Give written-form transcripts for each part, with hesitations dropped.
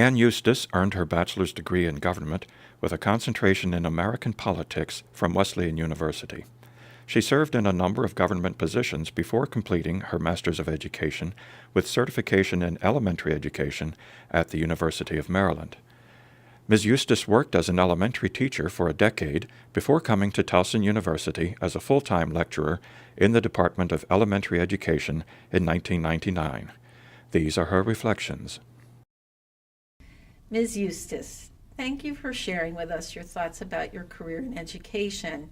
Ann Eustis earned her bachelor's degree in government with a concentration in American politics from Wesleyan University. She served in a number of government positions before completing her Master's of Education with certification in elementary education at the University of Maryland. Ms. Eustis worked as an elementary teacher for a decade before coming to Towson University as a full-time lecturer in the Department of Elementary Education in 1999. These are her reflections. Ms. Eustis, thank you for sharing with us your thoughts about your career in education.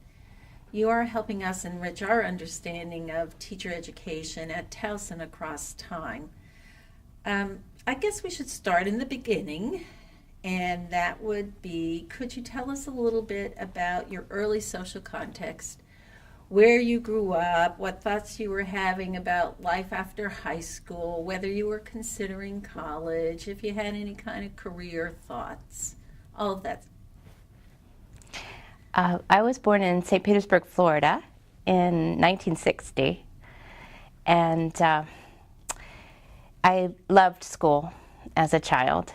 You are helping us enrich our understanding of teacher education at Towson across time. I guess we should start in the beginning, and that would be, could you tell us a little bit about your early social context, where you grew up, what thoughts you were having about life after high school, whether you were considering college, if you had any kind of career thoughts, all of that. I was born in St. Petersburg, Florida in 1960, and I loved school as a child.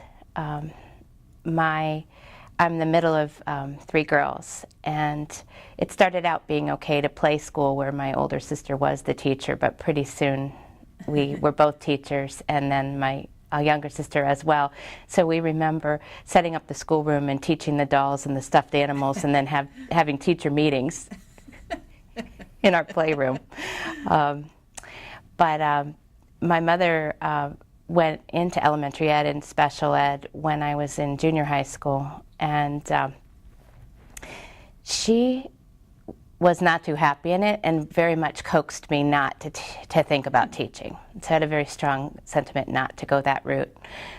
I'm the middle of three girls, and it started out being okay to play school where my older sister was the teacher, but pretty soon we were both teachers, and then my younger sister as well. So we remember setting up the schoolroom and teaching the dolls and the stuffed animals, and then having teacher meetings in our playroom. But my mother went into elementary ed and special ed when I was in junior high school, and she was not too happy in it and very much coaxed me not to think about teaching. So I had a very strong sentiment not to go that route.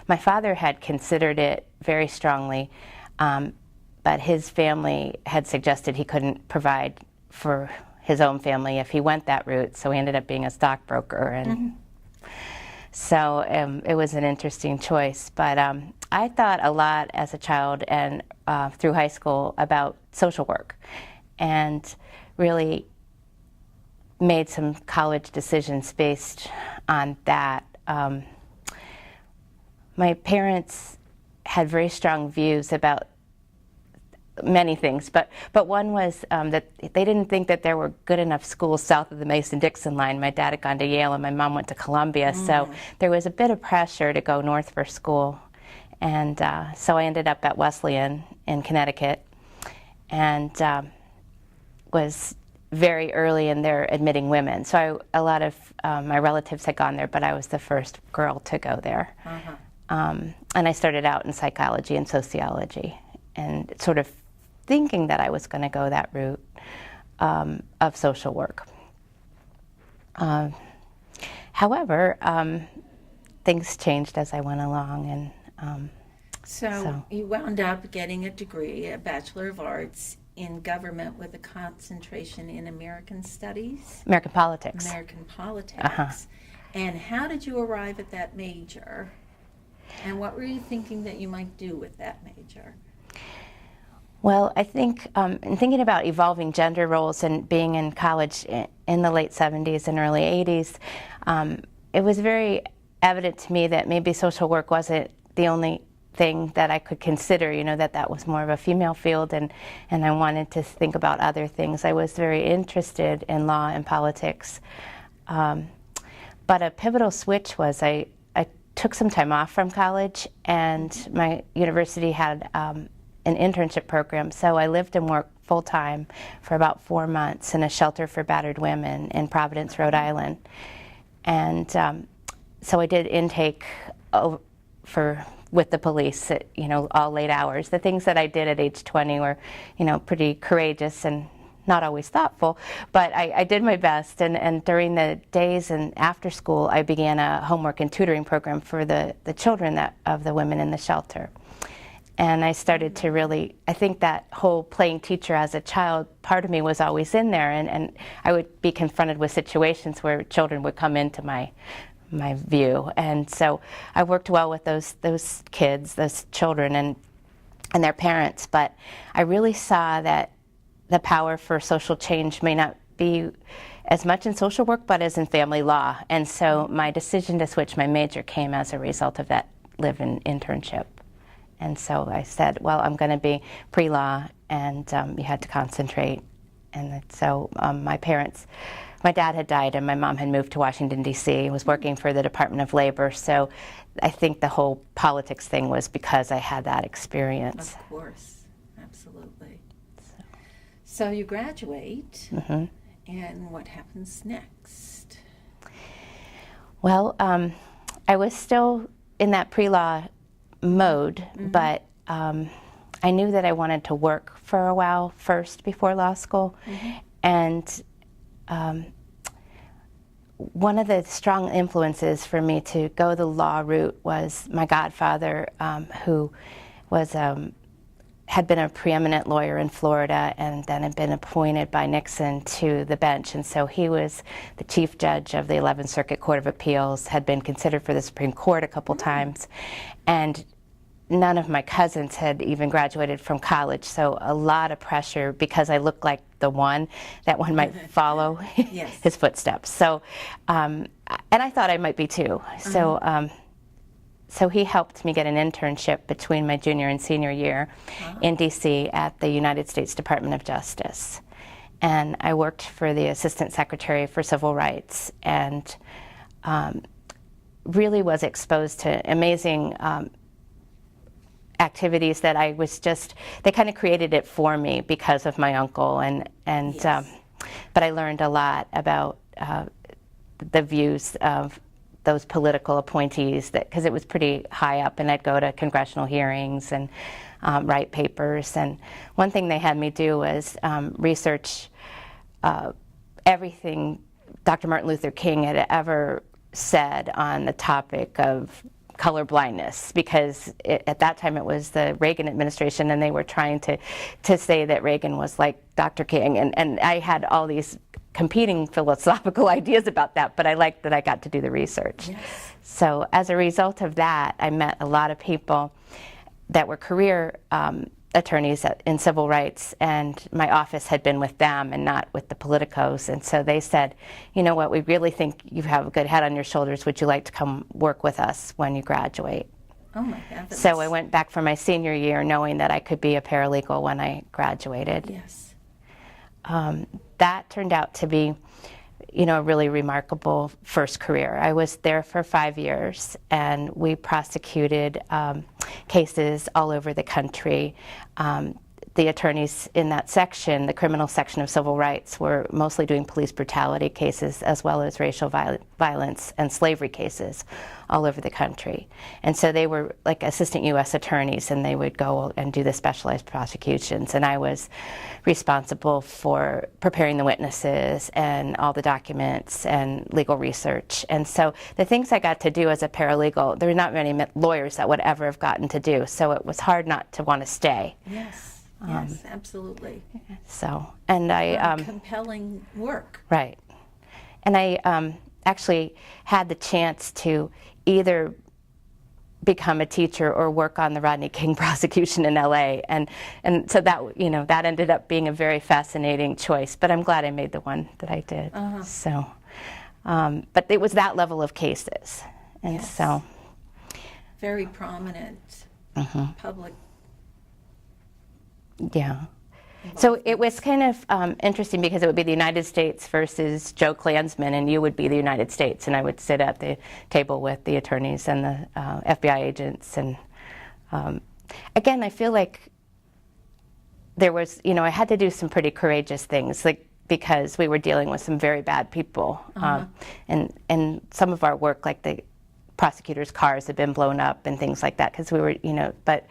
My father had considered it very strongly, but his family had suggested he couldn't provide for his own family if he went that route, so he ended up being a stockbroker. And so it was an interesting choice. But I thought a lot as a child and through high school about social work, and really made some college decisions based on that. My parents had very strong views about many things, but one was that they didn't think that there were good enough schools south of the Mason-Dixon line. My dad had gone to Yale and my mom went to Columbia, so there was a bit of pressure to go north for school. And so I ended up at Wesleyan in Connecticut, and was very early in their admitting women. So a lot of my relatives had gone there, but I was the first girl to go there. And I started out in psychology and sociology, and sort of thinking that I was going to go that route of social work. However, things changed as I went along, and so you wound up getting a degree, a Bachelor of Arts in government with a concentration in American Studies? American politics. American politics. And how did you arrive at that major? And what were you thinking that you might do with that major? Well, I think in thinking about evolving gender roles and being in college in the late 70s and early 80s, it was very evident to me that maybe social work wasn't the only thing that I could consider, that was more of a female field, and I wanted to think about other things. I was very interested in law and politics. But a pivotal switch was I took some time off from college, and my university had an internship program, so I lived and worked full-time for about 4 months in a shelter for battered women in Providence, Rhode Island. And so I did intake with the police at, all late hours. The things that I did at age 20 were, pretty courageous and not always thoughtful, but I did my best. And during the days and after school, I began a homework and tutoring program for the children of the women in the shelter. And I started to really, I think that whole playing teacher as a child, part of me was always in there, and I would be confronted with situations where children would come into my view. And so I worked well with those kids, those children, and their parents, but I really saw that the power for social change may not be as much in social work, but as in family law. And so my decision to switch my major came as a result of that live-in internship. And so I said, well, I'm going to be pre-law, and you had to concentrate. And so my dad had died and my mom had moved to Washington, D.C., was working for the Department of Labor. So I think the whole politics thing was because I had that experience. Of course, absolutely. So you graduate, and what happens next? Well, I was still in that pre-law mode, but I knew that I wanted to work for a while first before law school. And one of the strong influences for me to go the law route was my godfather, who was had been a preeminent lawyer in Florida and then had been appointed by Nixon to the bench. And so he was the chief judge of the 11th Circuit Court of Appeals, had been considered for the Supreme Court a couple times. And none of my cousins had even graduated from college, so a lot of pressure because I looked like the one that one might follow his footsteps. So, and I thought I might be too. So he helped me get an internship between my junior and senior year in D.C. at the United States Department of Justice. And I worked for the Assistant Secretary for Civil Rights and really was exposed to amazing activities that I was they kind of created it for me because of my uncle. But I learned a lot about the views of those political appointees, because it was pretty high up, and I'd go to congressional hearings and write papers. And one thing they had me do was research everything Dr. Martin Luther King had ever said on the topic of color blindness, because at that time it was the Reagan administration, and they were trying to say that Reagan was like Dr. King, and I had all these competing philosophical ideas about that, but I liked that I got to do the research. So as a result of that, I met a lot of people that were career attorneys in civil rights, and my office had been with them and not with the politicos. And so they said, you know what, we really think you have a good head on your shoulders. Would you like to come work with us when you graduate? Oh my God. So I went back for my senior year knowing that I could be a paralegal when I graduated. That turned out to be, a really remarkable first career. I was there for 5 years, and we prosecuted cases all over the country. The attorneys in that section, the criminal section of civil rights, were mostly doing police brutality cases as well as racial violence and slavery cases all over the country. And so they were like assistant U.S. attorneys, and they would go and do the specialized prosecutions. And I was responsible for preparing the witnesses and all the documents and legal research. And so the things I got to do as a paralegal, there were not many lawyers that would ever have gotten to do. So it was hard not to want to stay. Yes, absolutely. So, and I compelling work. Right, and I actually had the chance to either become a teacher or work on the Rodney King prosecution in L.A. and so that that ended up being a very fascinating choice. But I'm glad I made the one that I did. So, but it was that level of cases, and so very prominent public. So it was kind of interesting because it would be the United States versus Joe Klansman, and you would be the United States, and I would sit at the table with the attorneys and the FBI agents. And again, I feel like there was, I had to do some pretty courageous things, like because we were dealing with some very bad people, and some of our work, like the prosecutors' cars had been blown up and things like that, because we were, but.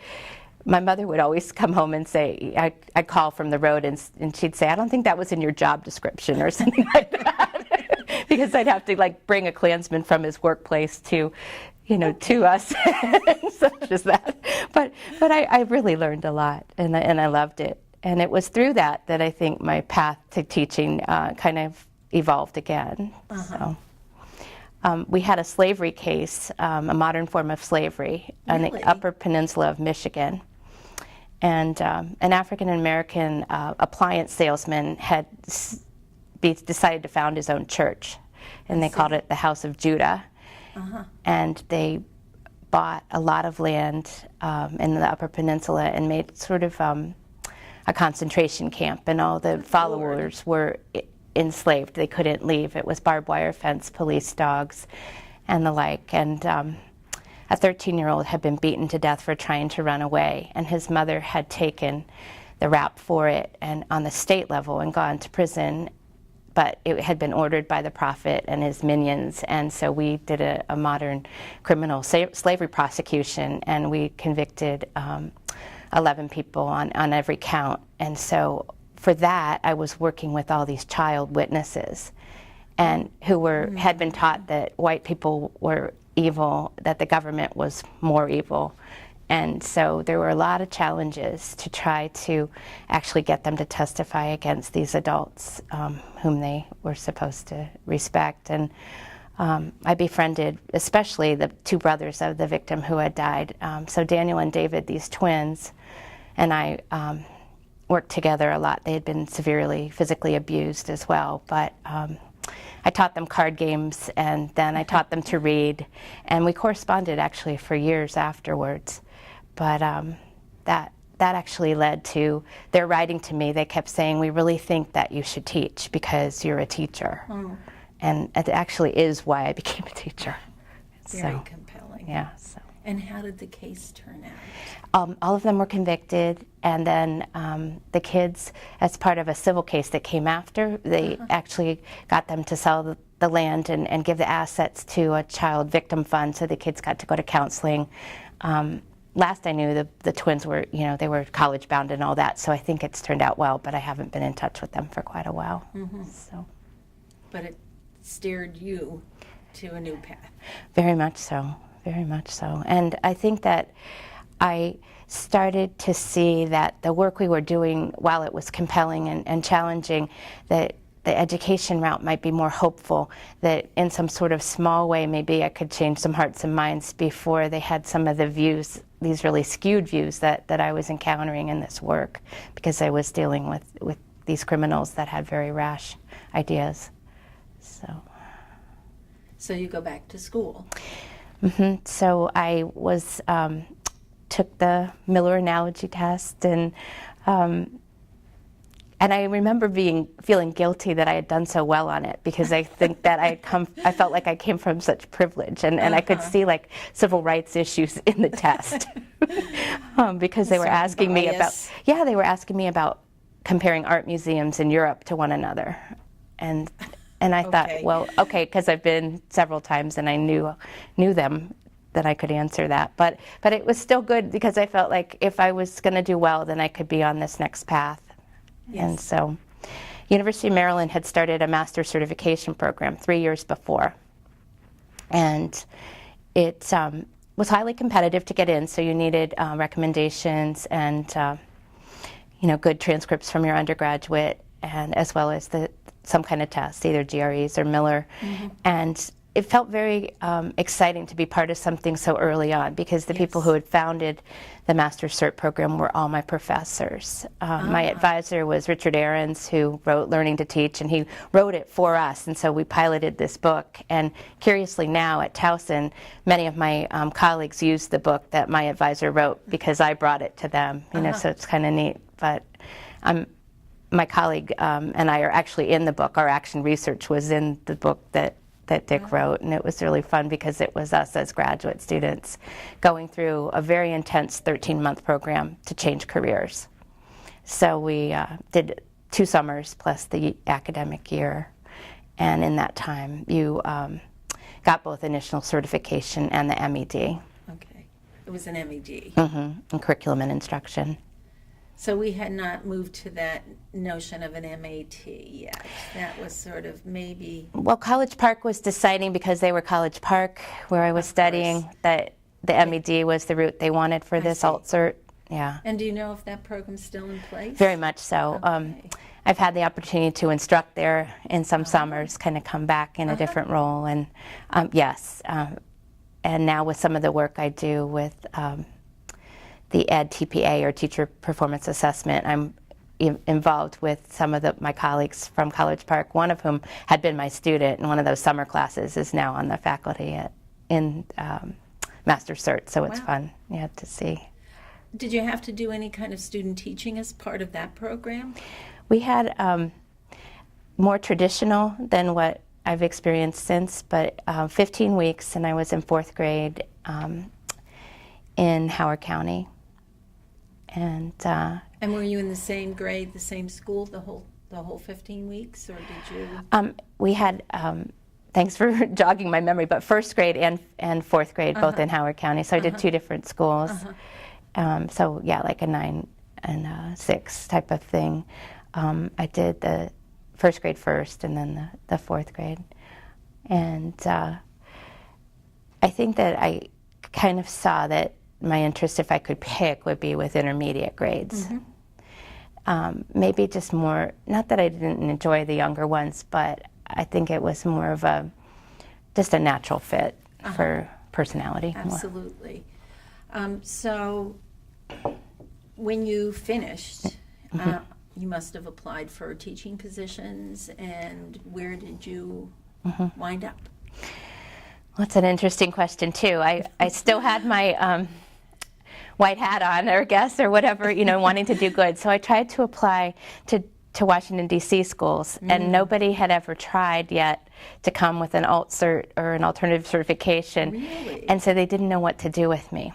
My mother would always come home and say, I'd call from the road, and she'd say, I don't think that was in your job description or something like that. Because I'd have to bring a Klansman from his workplace to us, such as that. But I really learned a lot, and I loved it. And it was through that I think my path to teaching kind of evolved again. So. We had a slavery case, a modern form of slavery, on the Upper Peninsula of Michigan. And an African-American appliance salesman had decided to found his own church, and they called it the House of Judah. And they bought a lot of land in the Upper Peninsula and made sort of a concentration camp, and all the followers were enslaved. They couldn't leave. It was barbed wire fence, police dogs, and the like. And a 13-year-old had been beaten to death for trying to run away, and his mother had taken the rap for it and on the state level and gone to prison, but it had been ordered by the prophet and his minions, and so we did a modern criminal slavery prosecution, and we convicted 11 people on every count. And so for that, I was working with all these child witnesses, and who had been taught that white people were evil, that the government was more evil. And so there were a lot of challenges to try to actually get them to testify against these adults whom they were supposed to respect. And I befriended especially the two brothers of the victim who had died. So Daniel and David, these twins, and I worked together a lot. They had been severely physically abused as well, but I taught them card games, and then I taught them to read, and we corresponded actually for years afterwards. But that actually led to their writing to me. They kept saying, "We really think that you should teach because you're a teacher." Oh. And it actually is why I became a teacher. Very compelling. Yeah. So. And how did the case turn out? All of them were convicted, and then the kids, as part of a civil case that came after, they actually got them to sell the land and give the assets to a child victim fund, so the kids got to go to counseling. Last I knew, the twins were, they were college bound and all that, so I think it's turned out well, but I haven't been in touch with them for quite a while. Mm-hmm. So. But it steered you to a new path. Very much so, very much so. And I think that I started to see that the work we were doing, while it was compelling and challenging, that the education route might be more hopeful, that in some sort of small way maybe I could change some hearts and minds before they had some of the views, these really skewed views that I was encountering in this work, because I was dealing with these criminals that had very rash ideas. So you go back to school. Mm-hmm. So I was took the Miller analogy test, and I remember feeling guilty that I had done so well on it, because I think that I felt like I came from such privilege, and I could see like civil rights issues in the test because they were asking me about comparing art museums in Europe to one another, and I thought, well, okay, because I've been several times and I knew them, that I could answer that, but it was still good, because I felt like if I was going to do well, then I could be on this next path. Yes. And so University of Maryland had started a master's certification program 3 years before, and it was highly competitive to get in, so you needed recommendations and good transcripts from your undergraduate, and as well as some kind of test, either GREs or Miller. Mm-hmm. And it felt very exciting to be part of something so early on, because the people who had founded the Master's Cert program were all my professors. My advisor was Richard Ahrens, who wrote Learning to Teach, and he wrote it for us, and so we piloted this book. And curiously now at Towson, many of my colleagues use the book that my advisor wrote because I brought it to them, so it's kind of neat. But my colleague and I are actually in the book. Our action research was in the book that Dick wrote, and it was really fun because it was us as graduate students going through a very intense 13-month program to change careers. So we did 2 summers plus the academic year, and in that time you got both initial certification and the MED. Okay, it was an MED. Mm-hmm. In curriculum and instruction. So we had not moved to that notion of an MAT yet. That was sort of maybe... Well, College Park was deciding, because they were College Park, where I was studying, that the MED was the route they wanted for this alt cert. Yeah. And do you know if that program's still in place? Very much so. Okay. I've had the opportunity to instruct there in some summers, kind of come back in a different role. And yes. And now with some of the work I do with... the Ed TPA, or Teacher Performance Assessment, I'm involved with some of my colleagues from College Park, one of whom had been my student in one of those summer classes, is now on the faculty in master's cert, so it's Wow. fun, yeah, to see. Did you have to do any kind of student teaching as part of that program? We had more traditional than what I've experienced since, but 15 weeks, and I was in 4th grade in Howard County. And were you in the same grade, the same school, the whole 15 weeks, or did you? we had, thanks for jogging my memory, but 1st grade and 4th grade, both in Howard County, so I did 2 different schools. So yeah, like a 9 and a 6 type of thing. I did the 1st grade first, and then the 4th grade. And I think that I kind of saw that my interest, if I could pick, would be with intermediate grades. Maybe just more, not that I didn't enjoy the younger ones, but I think it was more of just a natural fit for personality. Absolutely. So when you finished, you must have applied for teaching positions, and where did you wind up? Well, that's an interesting question, too. I still had my white hat on, I guess, or whatever, wanting to do good. So I tried to apply to Washington, D.C. schools, and nobody had ever tried yet to come with an alt cert or an alternative certification. Really? And so they didn't know what to do with me.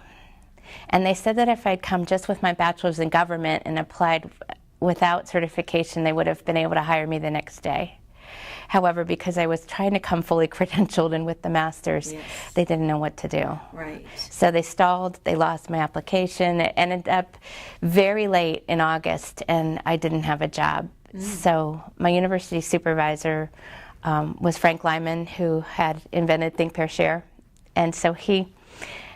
And they said that if I'd come just with my bachelor's in government and applied without certification, they would have been able to hire me the next day. However, because I was trying to come fully credentialed and with the master's, they didn't know what to do. Right. So they stalled, they lost my application. It ended up very late in August, and I didn't have a job. So my university supervisor was Frank Lyman, who had invented Think, Pair, Share. And so he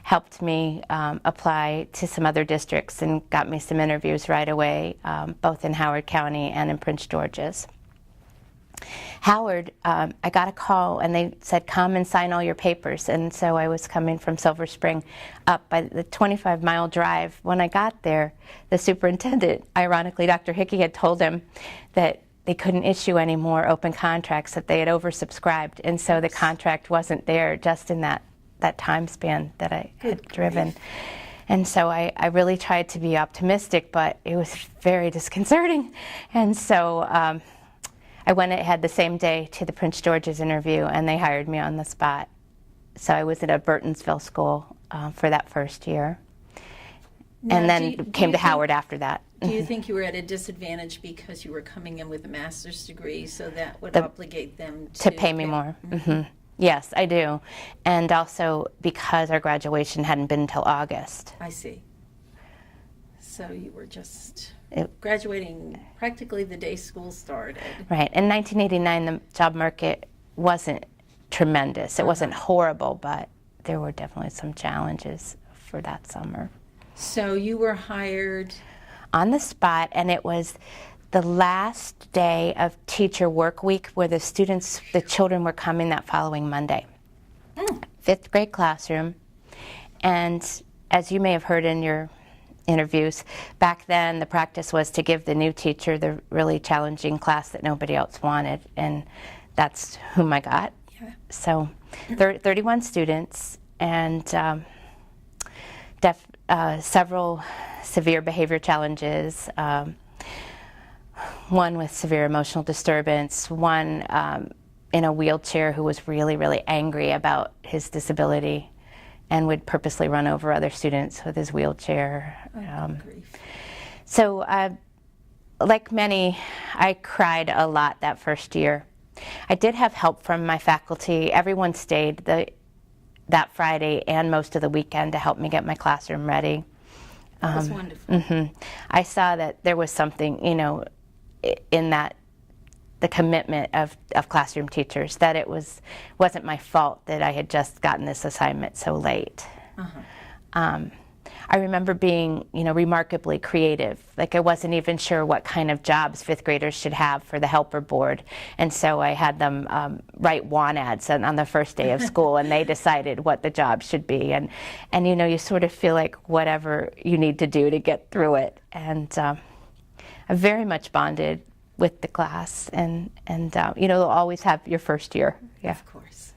helped me apply to some other districts and got me some interviews right away, both in Howard County and in Prince George's. Howard, I got a call and they said, come and sign all your papers. And so I was coming from Silver Spring up by the 25-mile drive. When I got there, the superintendent, ironically, Dr. Hickey, had told him that they couldn't issue any more open contracts, that they had oversubscribed. And so the contract wasn't there just in that time span that I had driven. And so I really tried to be optimistic, but it was very disconcerting. And so I went ahead the same day to the Prince George's interview, and they hired me on the spot. So I was at a Burtonsville school for that first year, and then came to Howard after that. Do you think you were at a disadvantage because you were coming in with a master's degree, so that would obligate them to pay me more? Yes, I do. And also because our graduation hadn't been until August. I see. So you were just graduating practically the day school started. Right. In 1989, the job market wasn't tremendous. It wasn't horrible, but there were definitely some challenges for that summer. So you were hired on the spot, and it was the last day of teacher work week where the children were coming that following Monday. 5th grade classroom. And as you may have heard in your interviews, back then the practice was to give the new teacher the really challenging class that nobody else wanted, and that's whom I got. So 31 students, and several severe behavior challenges, one with severe emotional disturbance, one in a wheelchair who was really, really angry about his disability and would purposely run over other students with his wheelchair. So like many, I cried a lot that first year. I did have help from my faculty. Everyone stayed that Friday and most of the weekend to help me get my classroom ready. That was wonderful. I saw that there was something, in that, the commitment of classroom teachers, that it wasn't my fault that I had just gotten this assignment so late. I remember being, remarkably creative. Like I wasn't even sure what kind of jobs 5th graders should have for the helper board. And so I had them write want ads on the first day of school, and they decided what the job should be. And you sort of feel like whatever you need to do to get through it. And I very much bonded with the class, and you'll always have your first year. Yeah. Of course.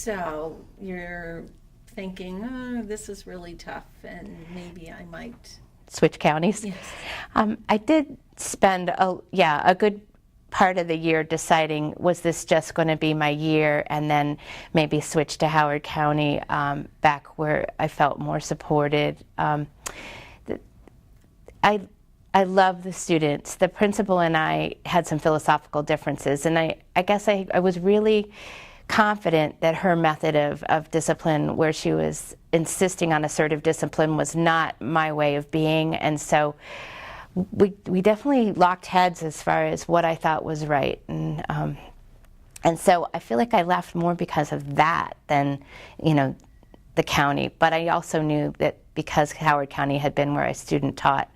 So you're thinking, oh, this is really tough, and maybe I might switch counties. Yes. I did spend a good part of the year deciding, was this just going to be my year, and then maybe switch to Howard County, back where I felt more supported. I love the students. The principal and I had some philosophical differences, and I guess I was really confident that her method of discipline, where she was insisting on assertive discipline, was not my way of being. And so we definitely locked heads as far as what I thought was right. And so I feel like I left more because of that than, the county. But I also knew that because Howard County had been where I student taught,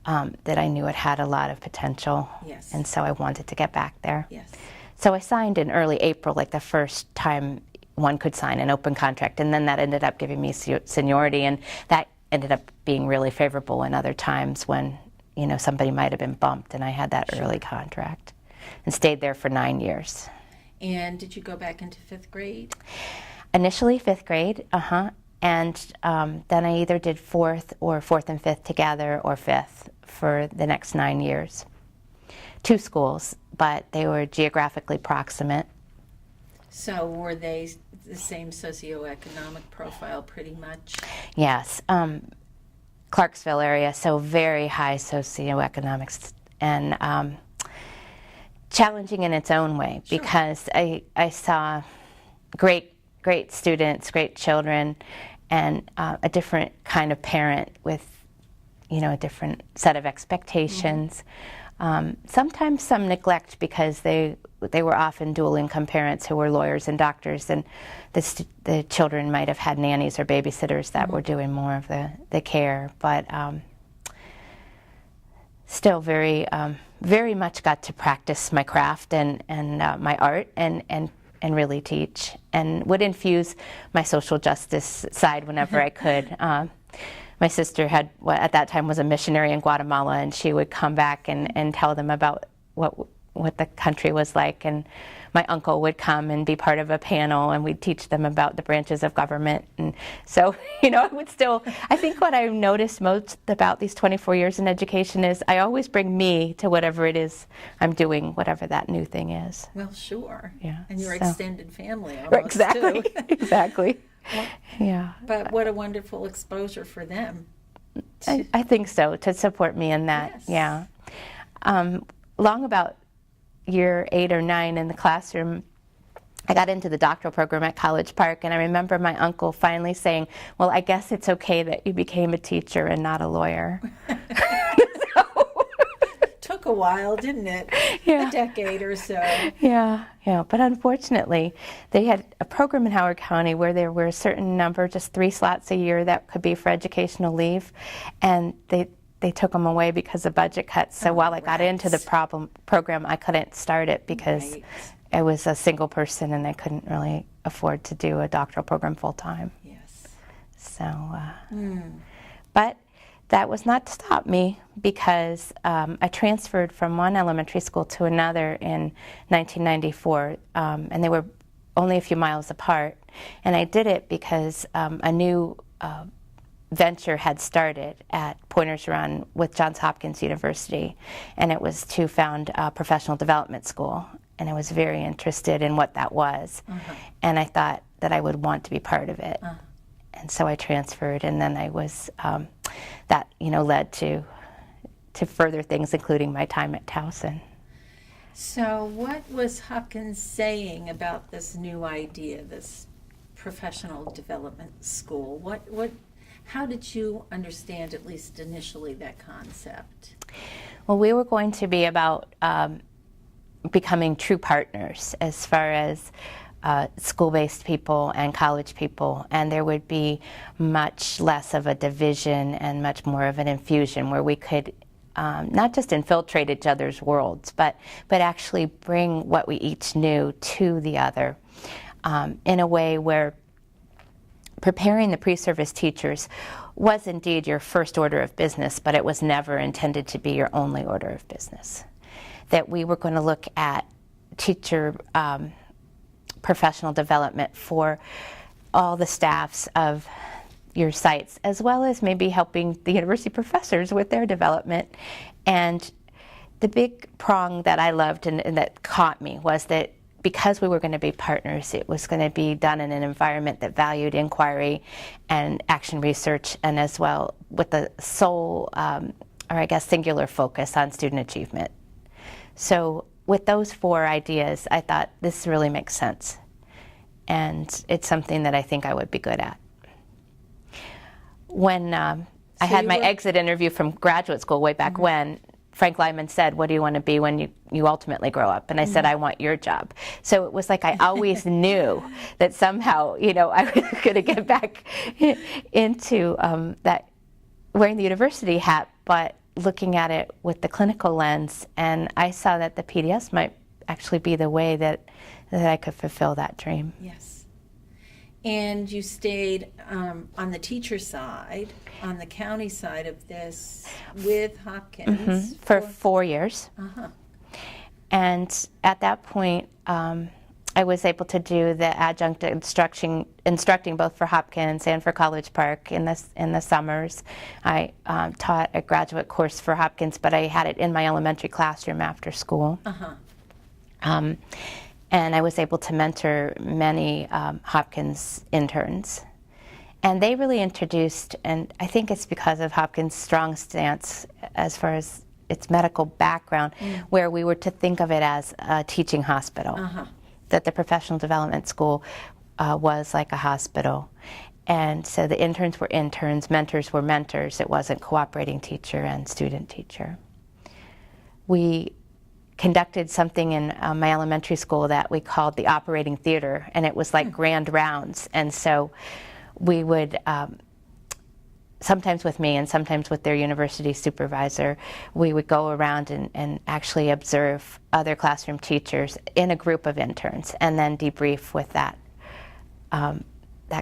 that I knew it had a lot of potential. Yes. And so I wanted to get back there. Yes. So I signed in early April, like the first time one could sign an open contract, and then that ended up giving me seniority, and that ended up being really favorable in other times when, somebody might have been bumped, and I had that early contract and stayed there for 9 years. And did you go back into 5th grade? Initially 5th grade, and then I either did 4th and 5th together, or 5th for the next 9 years. 2 schools, but they were geographically proximate. So were they the same socioeconomic profile pretty much? Yes. Clarksville area, so very high socioeconomics, and challenging in its own way. Sure. Because I saw great students, great children, and a different kind of parent with, a different set of expectations. Mm-hmm. Sometimes some neglect, because they were often dual income parents who were lawyers and doctors, and the children might have had nannies or babysitters that were doing more of the care. But still very much got to practice my craft and my art and really teach, and would infuse my social justice side whenever I could. My sister had, at that time, was a missionary in Guatemala, and she would come back and tell them about what the country was like. And my uncle would come and be part of a panel, and we'd teach them about the branches of government. And so, I think what I've noticed most about these 24 years in education is I always bring me to whatever it is I'm doing, whatever that new thing is. Well, sure. Yeah. And your extended family almost, exactly, too. Exactly. Well, yeah. But what a wonderful exposure for them. I think so, to support me in that. Yes. Yeah. Long about year 8 or 9 in the classroom, I got into the doctoral program at College Park, and I remember my uncle finally saying, "Well, I guess it's okay that you became a teacher and not a lawyer." Took a while, didn't it? Yeah. A decade or so. Yeah. But unfortunately, they had a program in Howard County where there were a certain number, just 3 slots a year that could be for educational leave, and they took them away because of budget cuts. So while I got into the program, I couldn't start it because I was a single person and I couldn't really afford to do a doctoral program full time. Yes. So, but that was not to stop me, because I transferred from one elementary school to another in 1994, and they were only a few miles apart. And I did it because a new venture had started at Pointers Run with Johns Hopkins University, and it was to found a professional development school. And I was very interested in what that was, and I thought that I would want to be part of it. And so I transferred, and then I was, that led to further things, including my time at Towson. So what was Hopkins saying about this new idea, this professional development school? How did you understand, at least initially, that concept? Well, we were going to be about becoming true partners as far as school-based people and college people, and there would be much less of a division and much more of an infusion where we could not just infiltrate each other's worlds, but actually bring what we each knew to the other in a way where preparing the pre-service teachers was indeed your first order of business, but it was never intended to be your only order of business. That we were going to look at teacher professional development for all the staffs of your sites, as well as maybe helping the university professors with their development. And the big prong that I loved and that caught me was that because we were going to be partners, it was going to be done in an environment that valued inquiry and action research, and as well with the sole, or I guess singular focus on student achievement. So with those 4 ideas, I thought this really makes sense. And it's something that I think I would be good at. When I had my exit interview from graduate school way back when, Frank Lyman said, "What do you want to be when you ultimately grow up?" And I said, "I want your job." So it was like I always knew that somehow, I was going to get back into that wearing the university hat, but looking at it with the clinical lens. And I saw that the PDS might actually be the way that I could fulfill that dream. Yes. And you stayed on the teacher side, on the county side of this, with Hopkins for 4 years. And at that point, I was able to do the adjunct instructing both for Hopkins and for College Park in the summers. I taught a graduate course for Hopkins, but I had it in my elementary classroom after school. And I was able to mentor many Hopkins interns. And they really introduced, and I think it's because of Hopkins' strong stance as far as its medical background, where we were to think of it as a teaching hospital, that the professional development school was like a hospital. And so the interns were interns, mentors were mentors. It wasn't cooperating teacher and student teacher. We conducted something in my elementary school that we called the operating theater, and it was like grand rounds. And so we would, sometimes with me and sometimes with their university supervisor, we would go around and actually observe other classroom teachers in a group of interns, and then debrief with that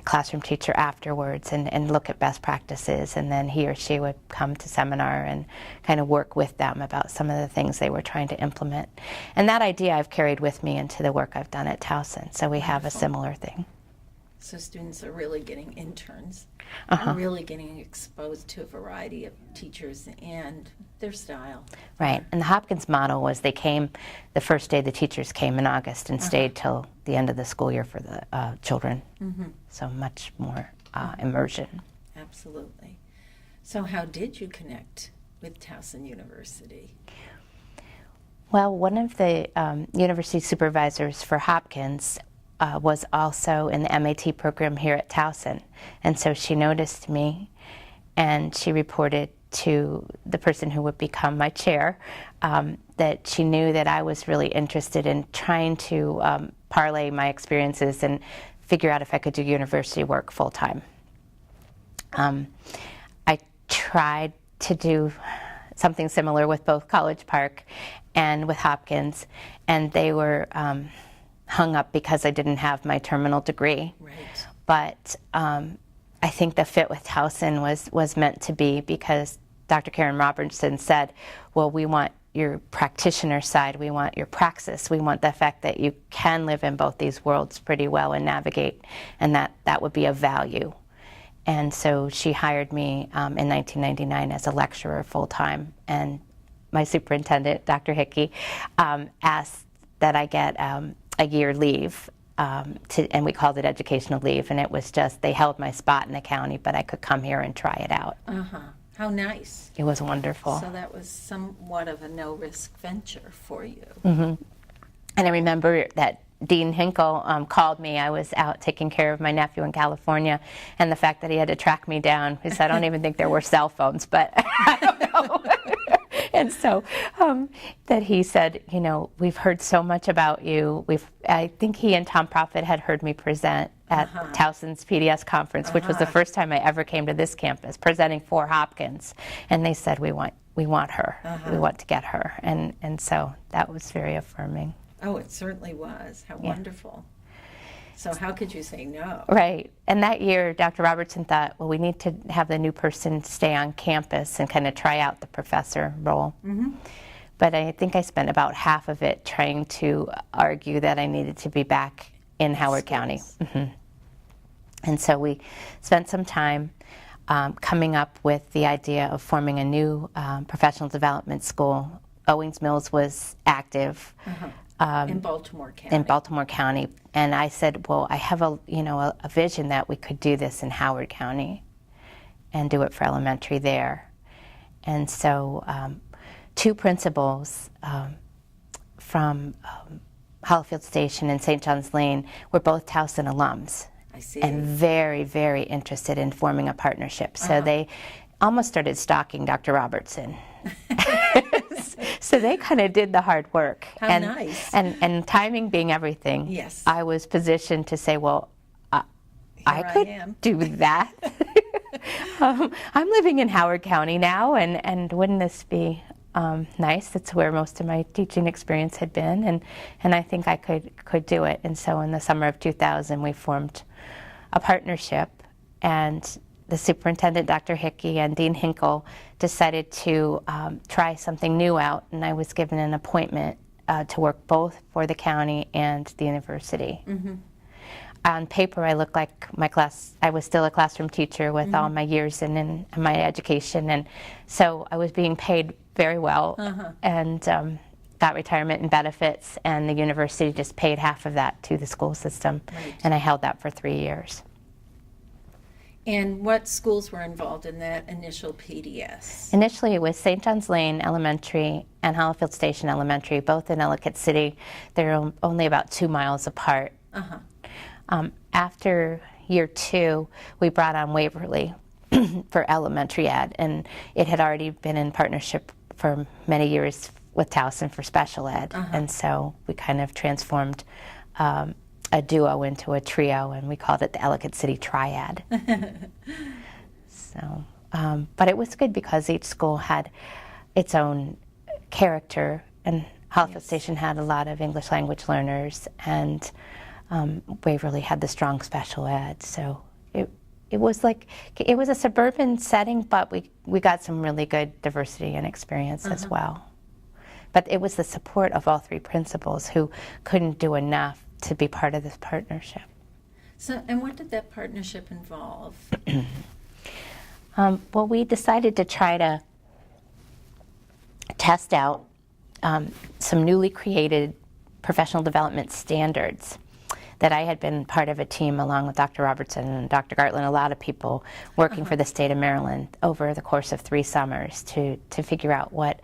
classroom teacher afterwards and look at best practices, and then he or she would come to seminar and kind of work with them about some of the things they were trying to implement. And that idea I've carried with me into the work I've done at Towson, so we have a similar thing. So students are really getting interns, really getting exposed to a variety of teachers and their style. Right, and the Hopkins model was they came the first day the teachers came in August and stayed till the end of the school year for the children. So much more immersion. Absolutely. So how did you connect with Towson University? Well, one of the university supervisors for Hopkins was also in the MAT program here at Towson. And so she noticed me, and she reported to the person who would become my chair that she knew that I was really interested in trying to parlay my experiences and figure out if I could do university work full-time. I tried to do something similar with both College Park and with Hopkins, and they were hung up because I didn't have my terminal degree. Right. But I think the fit with Towson was meant to be, because Dr. Karen Robertson said, well, we want your practitioner side, we want your praxis, we want the fact that you can live in both these worlds pretty well and navigate, and that would be of value. And so she hired me in 1999 as a lecturer full-time, and my superintendent, Dr. Hickey, asked that I get a year leave, and we called it educational leave, and it was just, they held my spot in the county, but I could come here and try it out. How nice. It was wonderful. So that was somewhat of a no-risk venture for you. And I remember that Dean Hinkle called me. I was out taking care of my nephew in California, and the fact that he had to track me down, he said, I don't even think there were cell phones, but I don't know. And so that he said, you know, we've heard so much about you. I think he and Tom Profit had heard me present at Towson's PDS conference, which was the first time I ever came to this campus, presenting for Hopkins. And they said, we want her. We want to get her. And so that was very affirming. Oh, it certainly was. How wonderful. So how could you say no? Right. And that year, Dr. Robertson thought, well, we need to have the new person stay on campus and kind of try out the professor role. But I think I spent about half of it trying to argue that I needed to be back in Howard County. And so we spent some time coming up with the idea of forming a new professional development school. Owings Mills was active in Baltimore County. And I said, well, I have a vision that we could do this in Howard County and do it for elementary there. And so two principals from Hollifield Station and St. John's Lane were both Towson alums. I see. And very, very interested in forming a partnership. So they almost started stalking Dr. Robertson. So they kind of did the hard work. How nice. And timing being everything, yes. I was positioned to say, well, I could do that. I'm living in Howard County now, and wouldn't this be nice? That's where most of my teaching experience had been, and I think I could do it. And so in the summer of 2000, we formed a partnership, and the superintendent, Dr. Hickey, and Dean Hinkle decided to try something new out, and I was given an appointment to work both for the county and the university. On paper, I looked like I was still a classroom teacher with all my years in my education, and so I was being paid very well, and got retirement and benefits, and the university just paid half of that to the school system, and I held that for 3 years. And what schools were involved in that initial PDS? Initially, it was St. John's Lane Elementary and Hollifield Station Elementary, both in Ellicott City. They're only about 2 miles apart. After year 2, we brought on Waverly for elementary ed, and it had already been in partnership for many years with Towson for special ed, and so we kind of transformed a duo into a trio, and we called it the Ellicott City Triad. So, but it was good because each school had its own character, and Hollifield Station had a lot of English language learners, and Waverly had the strong special ed. So it was a suburban setting, but we got some really good diversity and experience as well. But it was the support of all 3 principals who couldn't do enough to be part of this partnership. So, and what did that partnership involve? Well, we decided to try to test out some newly created professional development standards that I had been part of a team along with Dr. Robertson and Dr. Gartland, a lot of people working for the state of Maryland over the course of 3 summers to figure out what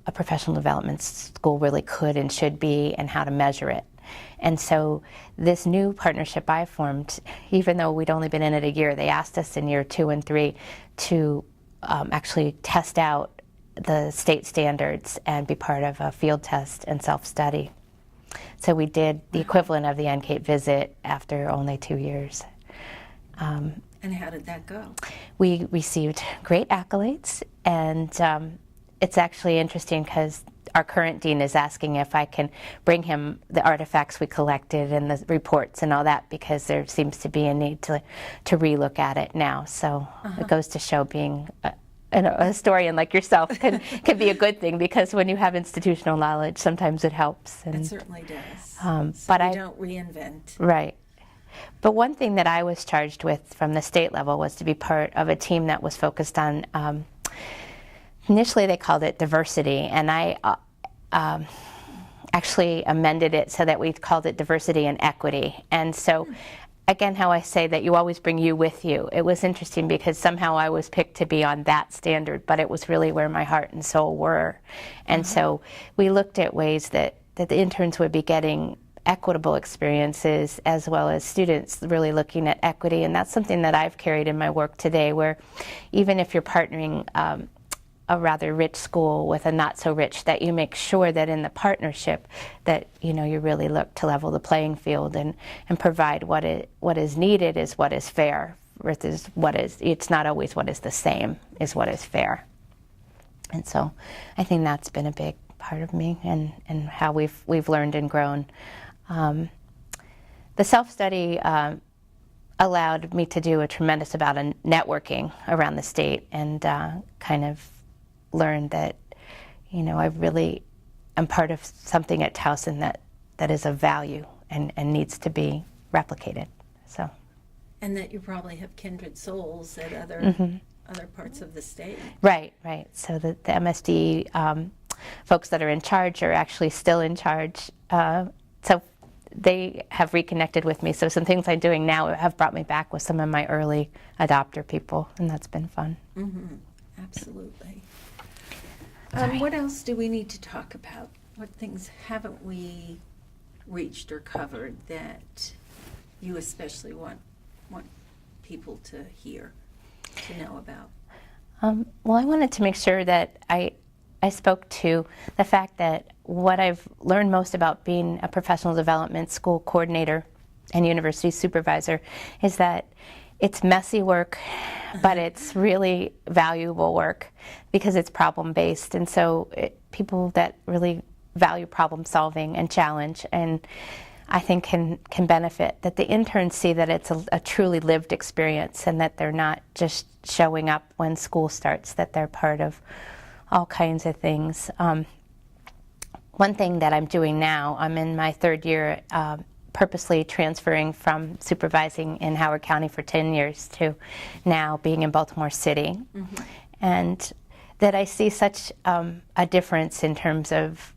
a professional development school really could and should be and how to measure it. And so this new partnership I formed, even though we'd only been in it a year, they asked us in year 2 and 3 to actually test out the state standards and be part of a field test and self-study. So we did the equivalent of the NCAPE visit after only 2 years. And how did that go? We received great accolades, and it's actually interesting because our current dean is asking if I can bring him the artifacts we collected and the reports and all that, because there seems to be a need to relook at it now. So it goes to show being a historian like yourself can be a good thing, because when you have institutional knowledge, sometimes it helps. And, it certainly does. So but we I don't reinvent. Right. But one thing that I was charged with from the state level was to be part of a team that was focused on, initially they called it diversity, and I actually amended it so that we called it diversity and equity. And so, again, how I say that you always bring you with you. It was interesting because somehow I was picked to be on that standard, but it was really where my heart and soul were. And so we looked at ways that the interns would be getting equitable experiences, as well as students really looking at equity. And that's something that I've carried in my work today, where even if you're partnering a rather rich school with a not so rich, that you make sure that in the partnership that you really look to level the playing field and provide what is needed is what is fair, versus it's not always what is the same is what is fair. And so I think that's been a big part of me and how we've learned and grown. The self-study allowed me to do a tremendous amount of networking around the state, and kind of learned that, I really am part of something at Towson that is of value and needs to be replicated. So. And that you probably have kindred souls at other parts of the state. Right. So the MSD folks that are in charge are actually still in charge. So they have reconnected with me. So some things I'm doing now have brought me back with some of my early adopter people, and that's been fun. Mm-hmm. Absolutely. What else do we need to talk about? What things haven't we reached or covered that you especially want people to hear, to know about? Well, I wanted to make sure that I spoke to the fact that what I've learned most about being a professional development school coordinator and university supervisor is that it's messy work, but it's really valuable work because it's problem-based. And so people that really value problem solving and challenge, and I think can benefit, that the interns see that it's a truly lived experience and that they're not just showing up when school starts, that they're part of all kinds of things. One thing that I'm doing now, I'm in my third year purposely transferring from supervising in Howard County for 10 years to now being in Baltimore City. Mm-hmm. And that I see such a difference in terms of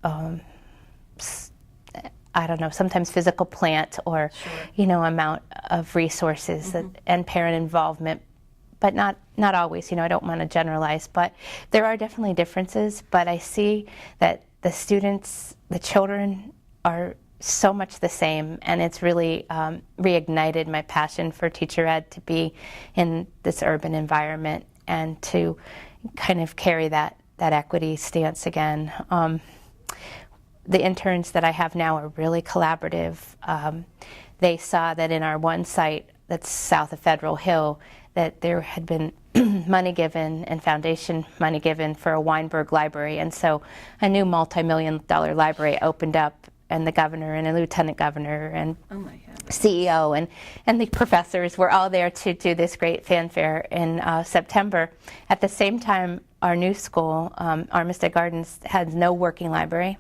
I don't know, sometimes physical plant or, sure, amount of resources and parent involvement, but not always. I don't want to generalize, but there are definitely differences. But I see that the students, the children, are so much the same, and it's really reignited my passion for teacher ed to be in this urban environment and to kind of carry that equity stance again. The interns that I have now are really collaborative. They saw that in our one site that's south of Federal Hill, that there had been money given and foundation money given for a Weinberg library. And so a new multi-million-dollar library opened up, and the governor and a lieutenant governor and CEO and the professors were all there to do this great fanfare in September. At the same time, our new school, Armistead Gardens, had no working library.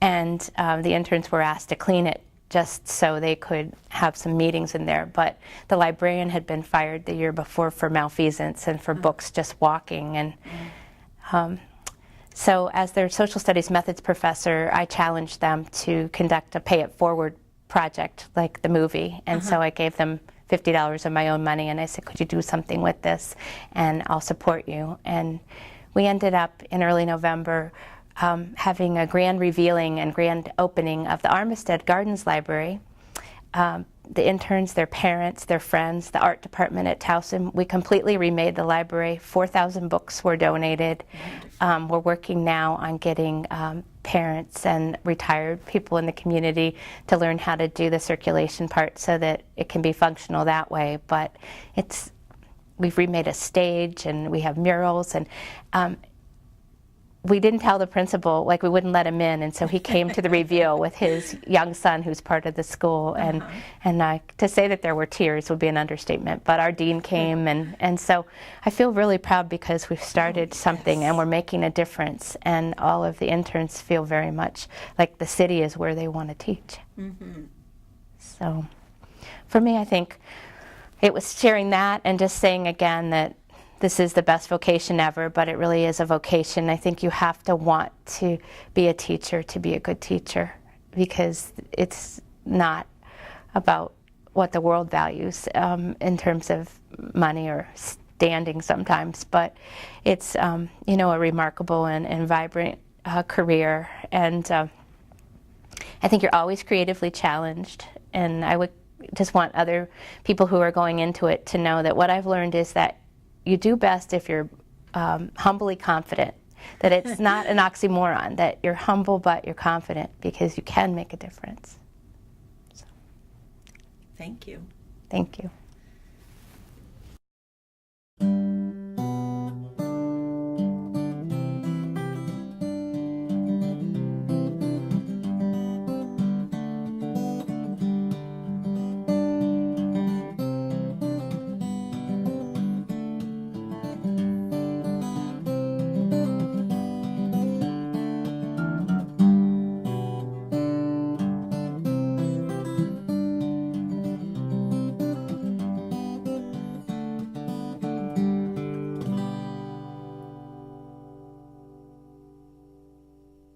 And the interns were asked to clean it just so they could have some meetings in there. But the librarian had been fired the year before for malfeasance and for books just walking. And so as their social studies methods professor, I challenged them to conduct a pay it forward project like the movie. And so I gave them $50 of my own money, and I said, could you do something with this? And I'll support you. And we ended up in early November having a grand revealing and grand opening of the Armistead Gardens Library. The interns, their parents, their friends, the art department at Towson, we completely remade the library. 4,000 books were donated. We're working now on getting parents and retired people in the community to learn how to do the circulation part so that it can be functional that way. But we've remade a stage, and we have murals, and we didn't tell the principal, we wouldn't let him in, and so he came to the reveal with his young son who's part of the school, and to say that there were tears would be an understatement, but our dean came, and so I feel really proud because we've started something and we're making a difference, and all of the interns feel very much like the city is where they want to teach. Mm-hmm. So for me, I think it was sharing that and just saying again that this is the best vocation ever, but it really is a vocation. I think you have to want to be a teacher to be a good teacher, because it's not about what the world values in terms of money or standing sometimes, but it's a remarkable and vibrant career. And I think you're always creatively challenged, and I would just want other people who are going into it to know that what I've learned is that you do best if you're humbly confident, that it's not an oxymoron, that you're humble but you're confident, because you can make a difference. So. Thank you. Thank you.